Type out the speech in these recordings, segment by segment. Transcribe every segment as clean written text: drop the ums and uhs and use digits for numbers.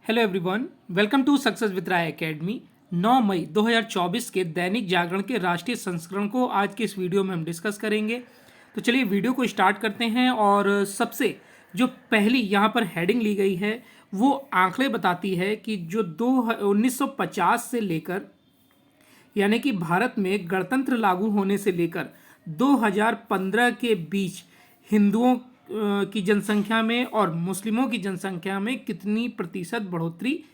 Hello everyone, welcome to success with Rai academy. 9 मई 2024 के दैनिक जागरण के राष्ट्रीय संस्करण को आज के इस वीडियो में हम डिस्कस करेंगे। तो चलिए वीडियो को स्टार्ट करते हैं। और सबसे जो पहली यहाँ पर हेडिंग ली गई है वो आंकड़े बताती है कि जो 1950 से लेकर यानी कि भारत में गणतंत्र लागू होने से लेकर 2015 के बीच हिंदुओं की जनसंख्या में और मुस्लिमों की जनसंख्या में कितनी प्रतिशत बढ़ोतरी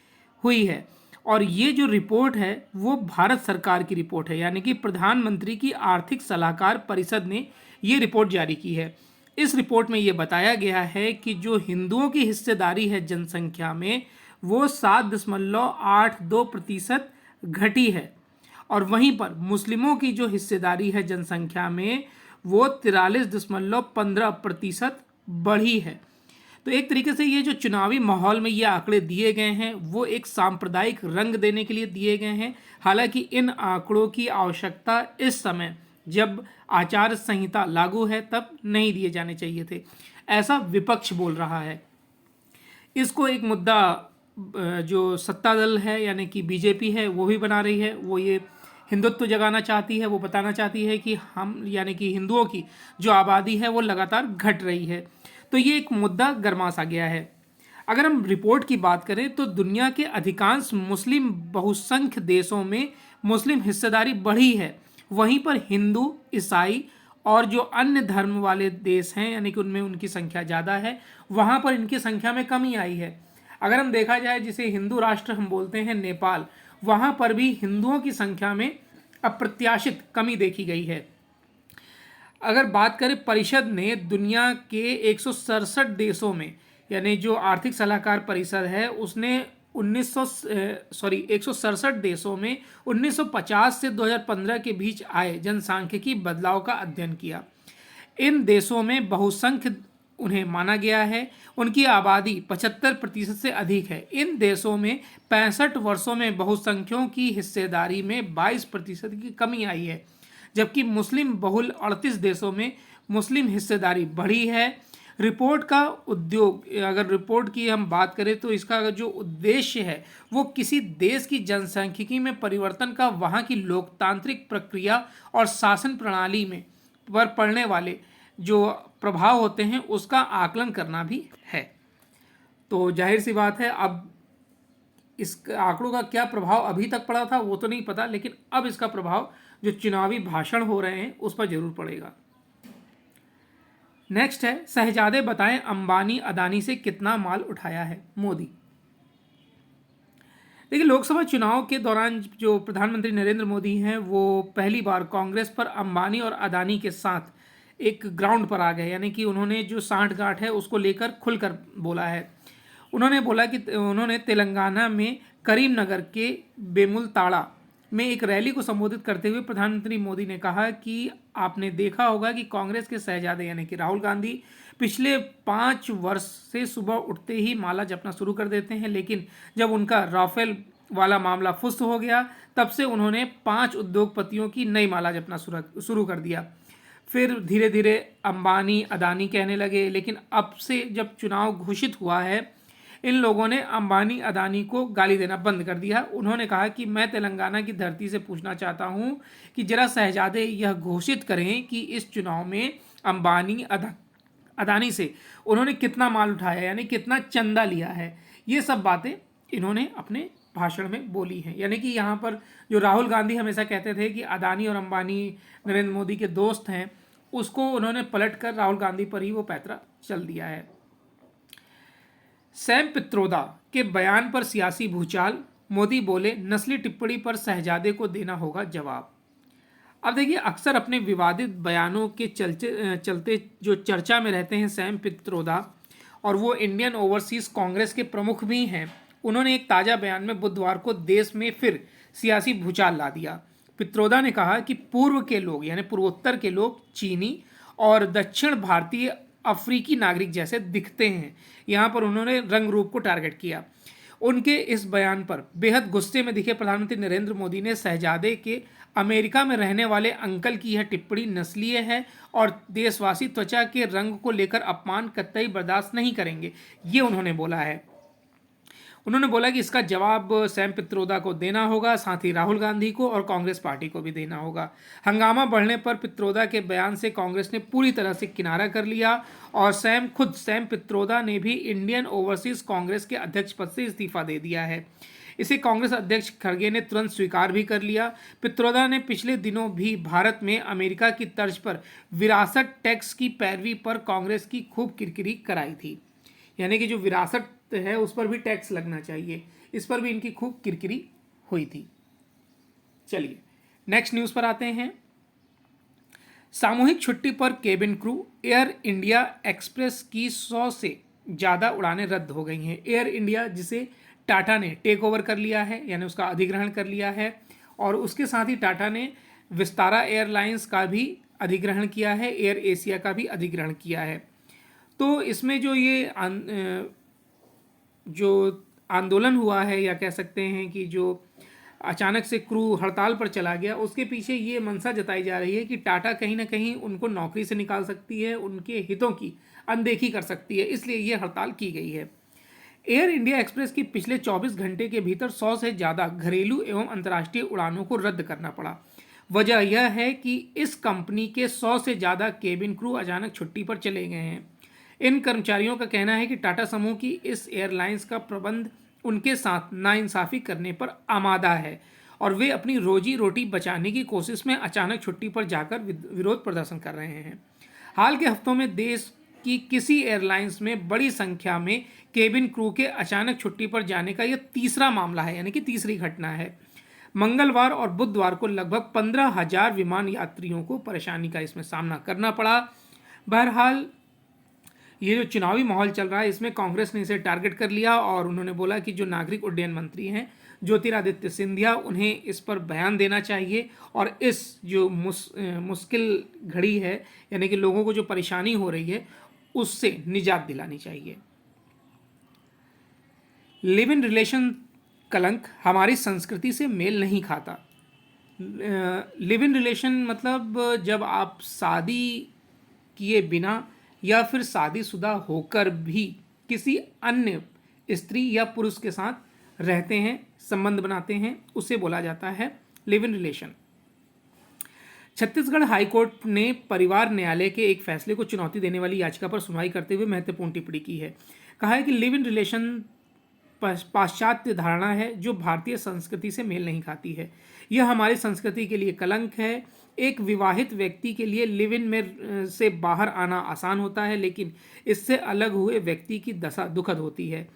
हुई है। और ये जो रिपोर्ट है वो भारत सरकार की रिपोर्ट है, यानी कि प्रधानमंत्री की आर्थिक सलाहकार परिषद ने ये रिपोर्ट जारी की है। इस रिपोर्ट में ये बताया गया है कि जो हिंदुओं की हिस्सेदारी है जनसंख्या में वो 7.82% घटी है, और वहीं पर मुस्लिमों की जो हिस्सेदारी है जनसंख्या में वो 43.15% बढ़ी है। तो एक तरीके से ये जो चुनावी माहौल में ये आंकड़े दिए गए हैं वो एक सांप्रदायिक रंग देने के लिए दिए गए हैं। हालांकि इन आंकड़ों की आवश्यकता इस समय जब आचार संहिता लागू है तब नहीं दिए जाने चाहिए थे, ऐसा विपक्ष बोल रहा है। इसको एक मुद्दा जो सत्ता दल है यानी कि बीजेपी है वो भी बना रही है। वो ये हिंदुत्व जगाना चाहती है, वो बताना चाहती है कि हम यानी कि हिंदुओं की जो आबादी है वो लगातार घट रही है। तो ये एक मुद्दा गरमा सा गया है। अगर हम रिपोर्ट की बात करें तो दुनिया के अधिकांश मुस्लिम बहुसंख्य देशों में मुस्लिम हिस्सेदारी बढ़ी है, वहीं पर हिंदू, ईसाई और जो अन्य धर्म वाले देश हैं यानी कि उनमें उनकी संख्या ज़्यादा है, वहाँ पर इनकी संख्या में कमी आई है। अगर हम देखा जाए जिसे हिंदू राष्ट्र हम बोलते हैं नेपाल, वहाँ पर भी हिंदुओं की संख्या में अप्रत्याशित कमी देखी गई है। अगर बात करें, परिषद ने दुनिया के 167 देशों में यानी जो आर्थिक सलाहकार परिषद है उसने 167 देशों में 1950 से 2015 के बीच आए जनसांख्यिकी बदलाव का अध्ययन किया। इन देशों में बहुसंख्य उन्हें माना गया है, उनकी आबादी 75% से अधिक है। इन देशों में 65 वर्षों में बहुसंख्यों की हिस्सेदारी में 22% की कमी आई है, जबकि मुस्लिम बहुल 38 देशों में मुस्लिम हिस्सेदारी बढ़ी है। रिपोर्ट का उद्योग, अगर रिपोर्ट की हम बात करें तो इसका जो उद्देश्य है वो किसी देश की जनसांख्यिकी में परिवर्तन का वहाँ की लोकतांत्रिक प्रक्रिया और शासन प्रणाली में पर पड़ने वाले जो प्रभाव होते हैं उसका आकलन करना भी है। तो जाहिर सी बात है, अब इस आंकड़ों का क्या प्रभाव अभी तक पड़ा था वो तो नहीं पता, लेकिन अब इसका प्रभाव जो चुनावी भाषण हो रहे हैं उस पर जरूर पड़ेगा। नेक्स्ट है, शहजादे बताएं अंबानी अदानी से कितना माल उठाया है मोदी। देखिए, लोकसभा चुनाव के दौरान जो प्रधानमंत्री नरेंद्र मोदी हैं वो पहली बार कांग्रेस पर अंबानी और अदानी के साथ एक ग्राउंड पर आ गए, यानी कि उन्होंने जो सांठगांठ है उसको लेकर खुलकर बोला है। उन्होंने बोला कि उन्होंने तेलंगाना में करीमनगर के बेमुलताड़ा में एक रैली को संबोधित करते हुए प्रधानमंत्री मोदी ने कहा कि आपने देखा होगा कि कांग्रेस के शहजादे यानी कि राहुल गांधी पिछले 5 वर्ष से सुबह उठते ही माला जपना शुरू कर देते हैं, लेकिन जब उनका राफेल वाला मामला फुस हो गया तब से उन्होंने 5 उद्योगपतियों की नई माला जपना शुरू कर दिया। फिर धीरे धीरे अंबानी अदानी कहने लगे, लेकिन अब से जब चुनाव घोषित हुआ है इन लोगों ने अंबानी अदानी को गाली देना बंद कर दिया। उन्होंने कहा कि मैं तेलंगाना की धरती से पूछना चाहता हूं कि जरा शहजादे यह घोषित करें कि इस चुनाव में अंबानी अदानी से उन्होंने कितना माल उठाया यानी कितना चंदा लिया है। ये सब बातें इन्होंने अपने भाषण में बोली हैं। यानी कि यहाँ पर जो राहुल गांधी हमेशा कहते थे कि अदानी और अंबानी नरेंद्र मोदी के दोस्त हैं, उसको उन्होंने पलट कर राहुल गांधी पर ही वो पैंतरा चल दिया है। सैम पित्रोदा के बयान पर सियासी भूचाल, मोदी बोले नस्ली टिप्पणी पर शहजादे को देना होगा जवाब। अब देखिए, अक्सर अपने विवादित बयानों के चलते जो चर्चा में रहते हैं सैम पित्रोदा, और वो इंडियन ओवरसीज कांग्रेस के प्रमुख भी हैं। उन्होंने एक ताज़ा बयान में बुधवार को देश में फिर सियासी भूचाल ला दिया। पित्रोदा ने कहा कि पूर्व के लोग यानी पूर्वोत्तर के लोग चीनी और दक्षिण भारतीय अफ्रीकी नागरिक जैसे दिखते हैं। यहाँ पर उन्होंने रंग रूप को टारगेट किया। उनके इस बयान पर बेहद गुस्से में दिखे प्रधानमंत्री नरेंद्र मोदी ने शहजादे के अमेरिका में रहने वाले अंकल की यह टिप्पणी नस्लीय है और देशवासी त्वचा के रंग को लेकर अपमान कतई बर्दाश्त नहीं करेंगे, ये उन्होंने बोला है। उन्होंने बोला कि इसका जवाब सैम पित्रोदा को देना होगा, साथ ही राहुल गांधी को और कांग्रेस पार्टी को भी देना होगा। हंगामा बढ़ने पर पित्रोदा के बयान से कांग्रेस ने पूरी तरह से किनारा कर लिया और सैम पित्रोदा ने भी इंडियन ओवरसीज कांग्रेस के अध्यक्ष पद से इस्तीफा दे दिया है। इसे कांग्रेस अध्यक्ष खड़गे ने तुरंत स्वीकार भी कर लिया। पित्रोदा ने पिछले दिनों भी भारत में अमेरिका की तर्ज पर विरासत टैक्स की पैरवी पर कांग्रेस की खूब किरकिरी कराई थी, यानी कि जो विरासत है उस पर भी टैक्स लगना चाहिए, इस पर भी इनकी खूब किरकिरी हुई थी। चलिए नेक्स्ट न्यूज़ पर आते हैं। सामूहिक छुट्टी पर cabin crew, air India express की 100 से ज़्यादा उड़ानें रद्द हो गई हैं। एयर इंडिया जिसे टाटा ने टेक ओवर कर लिया है, यानी उसका अधिग्रहण कर लिया है, और उसके साथ ही टाटा ने विस्तारा एयरलाइंस का भी अधिग्रहण किया है, एयर एशिया का भी अधिग्रहण किया है। तो इसमें जो ये जो आंदोलन हुआ है, या कह सकते हैं कि जो अचानक से क्रू हड़ताल पर चला गया, उसके पीछे ये मंशा जताई जा रही है कि टाटा कहीं ना कहीं उनको नौकरी से निकाल सकती है, उनके हितों की अनदेखी कर सकती है, इसलिए ये हड़ताल की गई है। एयर इंडिया एक्सप्रेस की पिछले 24 घंटे के भीतर 100 से ज़्यादा घरेलू एवं अंतर्राष्ट्रीय उड़ानों को रद्द करना पड़ा। वजह यह है कि इस कंपनी के 100 से ज़्यादा केबिन क्रू अचानक छुट्टी पर चले गए हैं। इन कर्मचारियों का कहना है कि टाटा समूह की इस एयरलाइंस का प्रबंध उनके साथ नाइंसाफ़ी करने पर आमादा है और वे अपनी रोजी रोटी बचाने की कोशिश में अचानक छुट्टी पर जाकर विरोध प्रदर्शन कर रहे हैं। हाल के हफ्तों में देश की किसी एयरलाइंस में बड़ी संख्या में केबिन क्रू के अचानक छुट्टी पर जाने का यह तीसरा मामला है, यानी कि तीसरी घटना है। मंगलवार और बुधवार को लगभग 15,000 विमान यात्रियों को परेशानी का इसमें सामना करना पड़ा। बहरहाल ये जो चुनावी माहौल चल रहा है, इसमें कांग्रेस ने इसे टारगेट कर लिया और उन्होंने बोला कि जो नागरिक उड्डयन मंत्री हैं ज्योतिरादित्य सिंधिया, उन्हें इस पर बयान देना चाहिए और इस जो मुश्किल घड़ी है, यानी कि लोगों को जो परेशानी हो रही है, उससे निजात दिलानी चाहिए। लिव इन रिलेशन कलंक हमारी संस्कृति से मेल नहीं खाता। लिव इन रिलेशन मतलब जब आप शादी किए बिना या फिर शादीशुदा होकर भी किसी अन्य स्त्री या पुरुष के साथ रहते हैं, संबंध बनाते हैं, उसे बोला जाता है live in relation. Chhattisgarh high court ने परिवार न्यायालय के एक फैसले को चुनौती देने वाली याचिका पर सुनवाई करते हुए महत्वपूर्ण टिप्पणी की है। कहा है कि लिव इन रिलेशन पाश्चात्य धारणा है जो भारतीय संस्कृति से मेल नहीं खाती है। यह हमारी संस्कृति के लिए कलंक है। एक विवाहित व्यक्ति के लिए लिव इन में से बाहर आना आसान होता है, लेकिन इससे अलग हुए व्यक्ति की दशा दुखद होती है।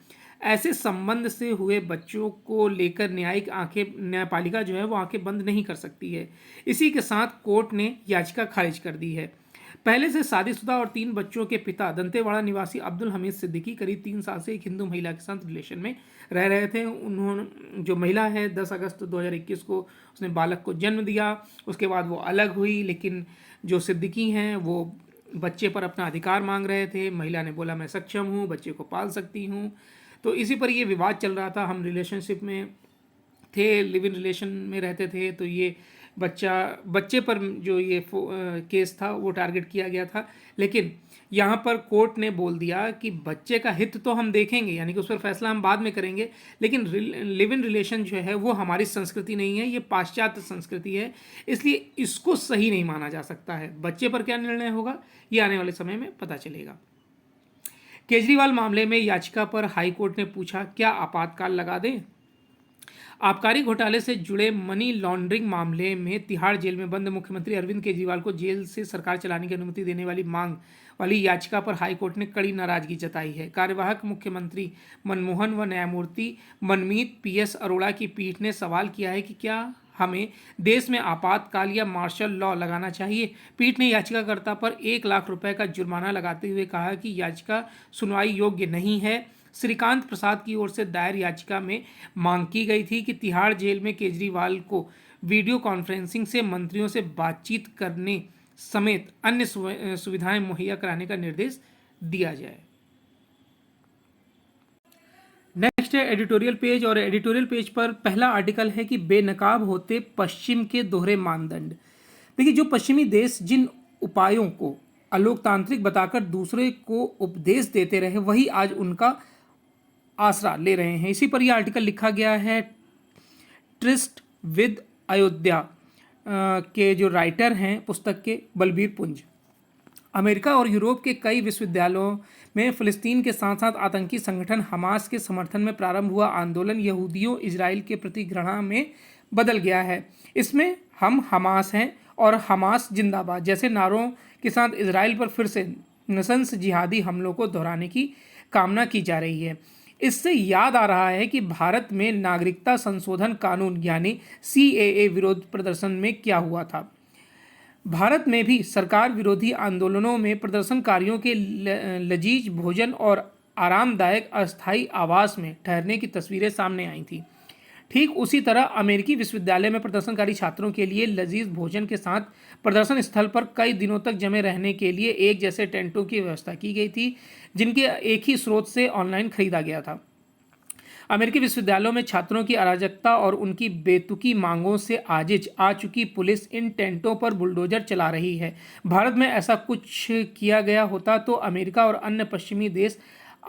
ऐसे संबंध से हुए बच्चों को लेकर न्यायपालिका जो है वो आंखें बंद नहीं कर सकती है। इसी के साथ कोर्ट ने याचिका खारिज कर दी है। पहले से शादीशुदा और 3 बच्चों के पिता दंतेवाड़ा निवासी अब्दुल हमीद सिद्दीकी करीब 3 साल से एक हिंदू महिला के साथ रिलेशन में रह रहे थे। उन्होंने जो महिला है 10 अगस्त 2021 को उसने बालक को जन्म दिया। उसके बाद वो अलग हुई, लेकिन जो सिद्दीकी हैं वो बच्चे पर अपना अधिकार मांग रहे थे। महिला ने बोला मैं सक्षम हूँ, बच्चे को पाल सकती हूँ। तो इसी पर ये विवाद चल रहा था। हम रिलेशनशिप में थे, लिव इन रिलेशन में रहते थे, तो ये बच्चे पर जो ये केस था वो टारगेट किया गया था। लेकिन यहाँ पर कोर्ट ने बोल दिया कि बच्चे का हित तो हम देखेंगे, यानी कि उस पर फैसला हम बाद में करेंगे, लेकिन लिव इन रिलेशन जो है वो हमारी संस्कृति नहीं है, ये पाश्चात्य संस्कृति है, इसलिए इसको सही नहीं माना जा सकता है। बच्चे पर क्या निर्णय होगा ये आने वाले समय में पता चलेगा। केजरीवाल मामले में याचिका पर हाईकोर्ट ने पूछा क्या आपातकाल लगा दें। आबकारी घोटाले से जुड़े मनी लॉन्ड्रिंग मामले में तिहाड़ जेल में बंद मुख्यमंत्री अरविंद केजरीवाल को जेल से सरकार चलाने की अनुमति देने वाली मांग वाली याचिका पर हाईकोर्ट ने कड़ी नाराजगी जताई है। कार्यवाहक मुख्यमंत्री मनमोहन व न्यायमूर्ति मनमीत PS अरोड़ा की पीठ ने सवाल किया है कि क्या हमें देश में आपातकाल या मार्शल लॉ लगाना चाहिए। पीठ ने याचिकाकर्ता पर 1 लाख रुपए का जुर्माना लगाते हुए कहा कि याचिका सुनवाई योग्य नहीं है। श्रीकांत प्रसाद की ओर से दायर याचिका में मांग की गई थी कि तिहाड़ जेल में केजरीवाल को वीडियो कॉन्फ्रेंसिंग से मंत्रियों से बातचीत करने समेत अन्य सुविधाएं मुहैया कराने का निर्देश दिया जाए। नेक्स्ट है एडिटोरियल पेज, और एडिटोरियल पेज पर पहला आर्टिकल है कि बेनकाब होते पश्चिम के दोहरे मानदंड। देखिए, जो पश्चिमी देश जिन उपायों को अलोकतांत्रिक बताकर दूसरे को उपदेश देते रहे, वही आज उनका आसरा ले रहे हैं। इसी पर यह आर्टिकल लिखा गया है। ट्रिस्ट विद अयोध्या के जो राइटर हैं पुस्तक के, बलबीर पुंज। अमेरिका और यूरोप के कई विश्वविद्यालयों में फ़िलिस्तीन के साथ साथ आतंकी संगठन हमास के समर्थन में प्रारंभ हुआ आंदोलन यहूदियों इजराइल के प्रति घृणा में बदल गया है। इसमें हम हमास हैं और हमास जिंदाबाद जैसे नारों के साथ इजराइल पर फिर से नसंस जिहादी हमलों को दोहराने की कामना की जा रही है। इससे याद आ रहा है कि भारत में नागरिकता संशोधन कानून यानी CAA विरोध प्रदर्शन में क्या हुआ था। भारत में भी सरकार विरोधी आंदोलनों में प्रदर्शनकारियों के लजीज भोजन और आरामदायक अस्थायी आवास में ठहरने की तस्वीरें सामने आई थी। ठीक उसी तरह अमेरिकी विश्वविद्यालय में प्रदर्शनकारी छात्रों के लिए लजीज भोजन के साथ प्रदर्शन स्थल पर कई दिनों तक जमे रहने के लिए एक जैसे टेंटों की व्यवस्था की गई थी, जिनके एक ही स्रोत से ऑनलाइन खरीदा गया था। अमेरिकी विश्वविद्यालयों में छात्रों की अराजकता और उनकी बेतुकी मांगों से आजिज आ चुकी पुलिस इन टेंटों पर बुलडोजर चला रही है। भारत में ऐसा कुछ किया गया होता तो अमेरिका और अन्य पश्चिमी देश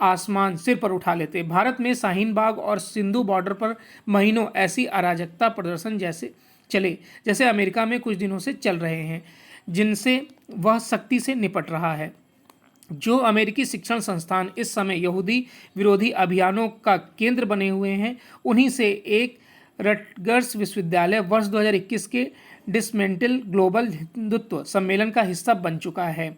आसमान सिर पर उठा लेते। भारत में शाहीन बाग और सिंधु बॉर्डर पर महीनों ऐसी अराजकता प्रदर्शन जैसे अमेरिका में कुछ दिनों से चल रहे हैं, जिनसे वह सख्ती से निपट रहा है। जो अमेरिकी शिक्षण संस्थान इस समय यहूदी विरोधी अभियानों का केंद्र बने हुए हैं, उन्हीं से एक रटगर्स विश्वविद्यालय वर्ष 2021 के डिसमेंटल ग्लोबल हिंदुत्व सम्मेलन का हिस्सा बन चुका है।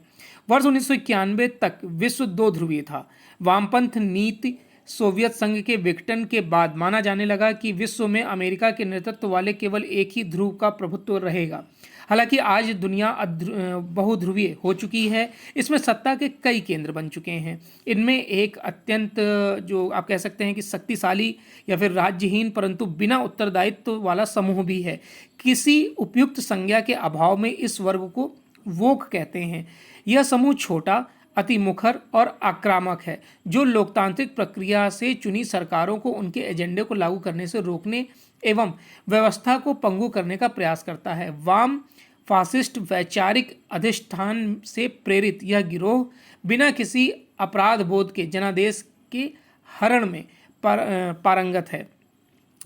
वर्ष 1991 तक विश्व 2 ध्रुवीय था। वामपंथ नीति सोवियत संघ के विघटन के बाद माना जाने लगा कि विश्व में अमेरिका के नेतृत्व वाले केवल एक ही ध्रुव का प्रभुत्व रहेगा। हालांकि आज दुनिया बहुध्रुवीय हो चुकी है। इसमें सत्ता के कई केंद्र बन चुके हैं। इनमें एक अत्यंत जो आप कह सकते हैं कि शक्तिशाली या फिर राज्यहीन परंतु बिना उत्तरदायित्व वाला समूह भी है। किसी उपयुक्त संज्ञा के अभाव में इस वर्ग को वोक कहते हैं। यह समूह छोटा, अति मुखर और आक्रामक है, जो लोकतांत्रिक प्रक्रिया से चुनी सरकारों को उनके एजेंडे को लागू करने से रोकने एवं व्यवस्था को पंगु करने का प्रयास करता है। वाम फासिस्ट वैचारिक अधिष्ठान से प्रेरित यह गिरोह बिना किसी अपराध बोध के जनादेश के हरण में पारंगत है।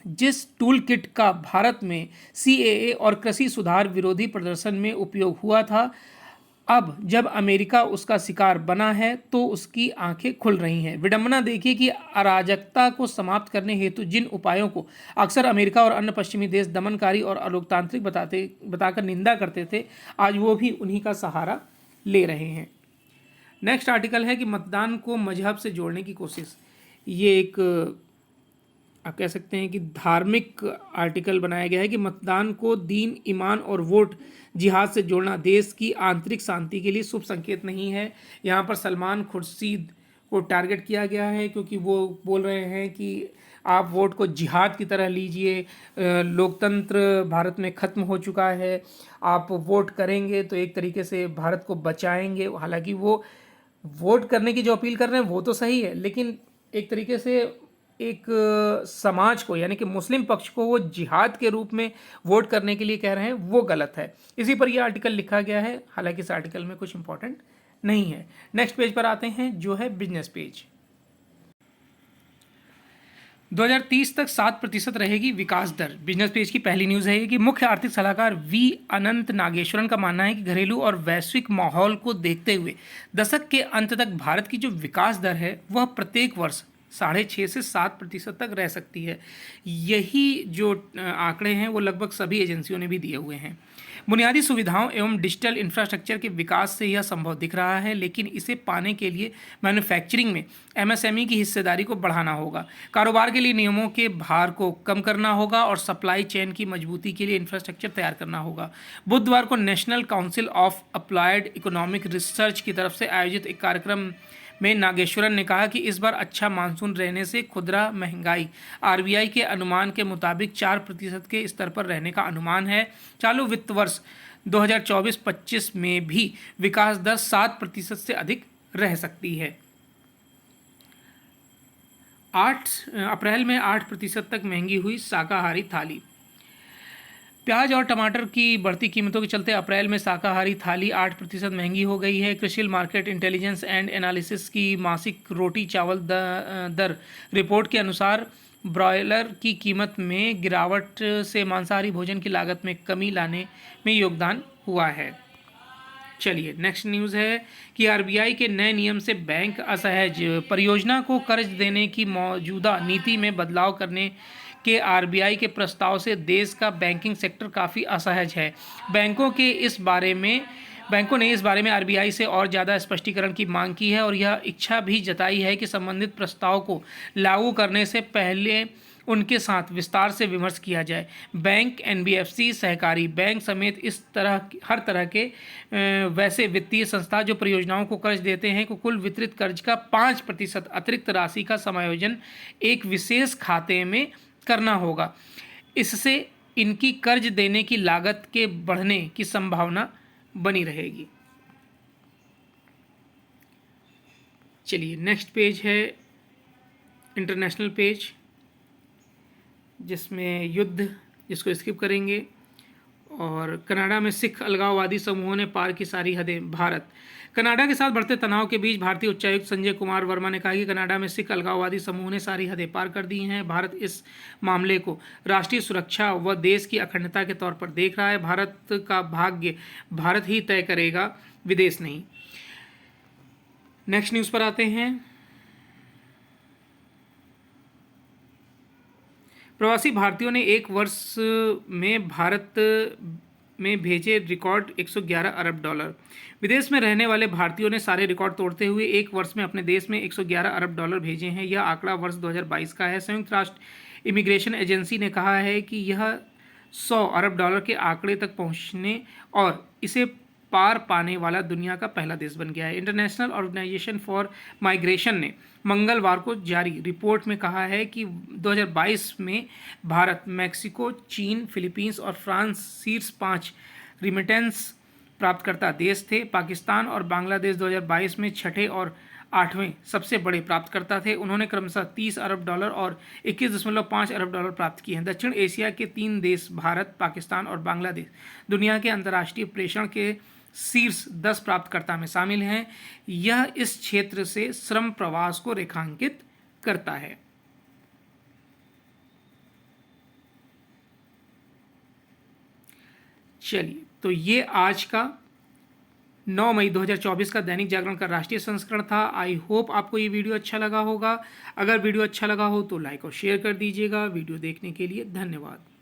जिस टूल किट का भारत में CAA और कृषि सुधार विरोधी प्रदर्शन में उपयोग हुआ था, अब जब अमेरिका उसका शिकार बना है तो उसकी आंखें खुल रही हैं। विडंबना देखिए कि अराजकता को समाप्त करने हेतु जिन उपायों को अक्सर अमेरिका और अन्य पश्चिमी देश दमनकारी और अलोकतांत्रिक बताकर निंदा करते थे, आज वो भी उन्हीं का सहारा ले रहे हैं। नेक्स्ट आर्टिकल है कि मतदान को मजहब से जोड़ने की कोशिश। ये एक आप कह सकते हैं कि धार्मिक आर्टिकल बनाया गया है कि मतदान को दीन, ईमान और वोट जिहाद से जोड़ना देश की आंतरिक शांति के लिए शुभ संकेत नहीं है। यहाँ पर सलमान खुर्शीद को टारगेट किया गया है, क्योंकि वो बोल रहे हैं कि आप वोट को जिहाद की तरह लीजिए, लोकतंत्र भारत में ख़त्म हो चुका है, आप वोट करेंगे तो एक तरीके से भारत को बचाएंगे। हालांकि वो वोट करने की जो अपील कर रहे हैं वो तो सही है, लेकिन एक तरीके से एक समाज को यानी कि मुस्लिम पक्ष को वो जिहाद के रूप में वोट करने के लिए कह रहे हैं, वो गलत है। इसी पर यह आर्टिकल लिखा गया है, हालांकि इस आर्टिकल में कुछ इंपॉर्टेंट नहीं है। नेक्स्ट पेज पर आते हैं जो है बिजनेस पेज। 2030 तक 7% रहेगी विकास दर। बिजनेस पेज की पहली न्यूज़ है कि मुख्य आर्थिक सलाहकार V अनंत नागेश्वरन का मानना है कि घरेलू और वैश्विक माहौल को देखते हुए दशक के अंत तक भारत की जो विकास दर है वह प्रत्येक वर्ष 6.5 से 7% तक रह सकती है। यही जो आंकड़े हैं वो लगभग सभी एजेंसियों ने भी दिए हुए हैं। बुनियादी सुविधाओं एवं डिजिटल इंफ्रास्ट्रक्चर के विकास से यह संभव दिख रहा है, लेकिन इसे पाने के लिए मैन्युफैक्चरिंग में MSME की हिस्सेदारी को बढ़ाना होगा, कारोबार के लिए नियमों के भार को कम करना होगा और सप्लाई चेन की मजबूती के लिए इंफ्रास्ट्रक्चर तैयार करना होगा। बुधवार को national council of applied economic research की तरफ से आयोजित एक कार्यक्रम में नागेश्वरन ने कहा कि इस बार अच्छा मानसून रहने से खुदरा महंगाई RBI के अनुमान के मुताबिक 4% के स्तर पर रहने का अनुमान है। चालू वित्त वर्ष 2024-25 में भी विकास दर 7% से अधिक रह सकती है। 8 अप्रैल में 8% तक महंगी हुई शाकाहारी थाली। प्याज और टमाटर की बढ़ती कीमतों के चलते अप्रैल में शाकाहारी थाली 8% महंगी हो गई है। कृषि मार्केट इंटेलिजेंस एंड एनालिसिस की मासिक रोटी चावल दर रिपोर्ट के अनुसार ब्रॉयलर की कीमत में गिरावट से मांसाहारी भोजन की लागत में कमी लाने में योगदान हुआ है। चलिए नेक्स्ट न्यूज़ है कि आरबीआई के नए नियम से बैंक असहज। परियोजना को कर्ज देने की मौजूदा नीति में बदलाव करने के आरबीआई के प्रस्ताव से देश का बैंकिंग सेक्टर काफ़ी असहज है। बैंकों ने इस बारे में आरबीआई से और ज़्यादा स्पष्टीकरण की मांग की है और यह इच्छा भी जताई है कि संबंधित प्रस्ताव को लागू करने से पहले उनके साथ विस्तार से विमर्श किया जाए। बैंक, एनबीएफसी, सहकारी बैंक समेत हर तरह के वैसे वित्तीय संस्था जो परियोजनाओं को कर्ज देते हैं को कुल वितरित कर्ज का 5% अतिरिक्त राशि का समायोजन एक विशेष खाते में करना होगा। इससे इनकी कर्ज देने की लागत के बढ़ने की संभावना बनी रहेगी। चलिए नेक्स्ट पेज है इंटरनेशनल पेज, जिसमें युद्ध, जिसको स्किप करेंगे। और कनाडा में सिख अलगाववादी समूहों ने पार की सारी हदें। भारत कनाडा के साथ बढ़ते तनाव के बीच भारतीय उच्चायुक्त संजय कुमार वर्मा ने कहा कि कनाडा में सिख अलगाववादी समूह ने सारी हदें पार कर दी हैं। भारत इस मामले को राष्ट्रीय सुरक्षा व देश की अखंडता के तौर पर देख रहा है। भारत का भाग्य भारत ही तय करेगा, विदेश नहीं। नेक्स्ट न्यूज़ पर आते हैं। प्रवासी भारतीयों ने एक वर्ष में भारत में भेजे रिकॉर्ड 111 अरब डॉलर। विदेश में रहने वाले भारतीयों ने सारे रिकॉर्ड तोड़ते हुए एक वर्ष में अपने देश में 111 अरब डॉलर भेजे हैं। यह आंकड़ा वर्ष 2022 का है। संयुक्त राष्ट्र इमिग्रेशन एजेंसी ने कहा है कि यह 100 अरब डॉलर के आंकड़े तक पहुंचने और इसे पार पाने वाला दुनिया का पहला देश बन गया है। इंटरनेशनल ऑर्गेनाइजेशन फॉर माइग्रेशन ने मंगलवार को जारी रिपोर्ट में कहा है कि 2022 में भारत, मैक्सिको, चीन, फिलीपींस और फ्रांस शीर्ष 5 रिमिटेंस प्राप्तकर्ता देश थे। पाकिस्तान और बांग्लादेश 2022 में छठे और 8वें सबसे बड़े प्राप्तकर्ता थे। उन्होंने क्रमशः 30 अरब डॉलर और 21.5 अरब डॉलर प्राप्त किए हैं। दक्षिण एशिया के 3 देश भारत, पाकिस्तान और बांग्लादेश दुनिया के अंतर्राष्ट्रीय प्रेषण के शीर्ष 10 प्राप्तकर्ता में शामिल हैं। यह इस क्षेत्र से श्रम प्रवास को रेखांकित करता है। चलिए, तो ये आज का 9 मई 2024 का दैनिक जागरण का राष्ट्रीय संस्करण था। आई होप आपको ये वीडियो अच्छा लगा होगा। अगर वीडियो अच्छा लगा हो तो लाइक और शेयर कर दीजिएगा। वीडियो देखने के लिए धन्यवाद।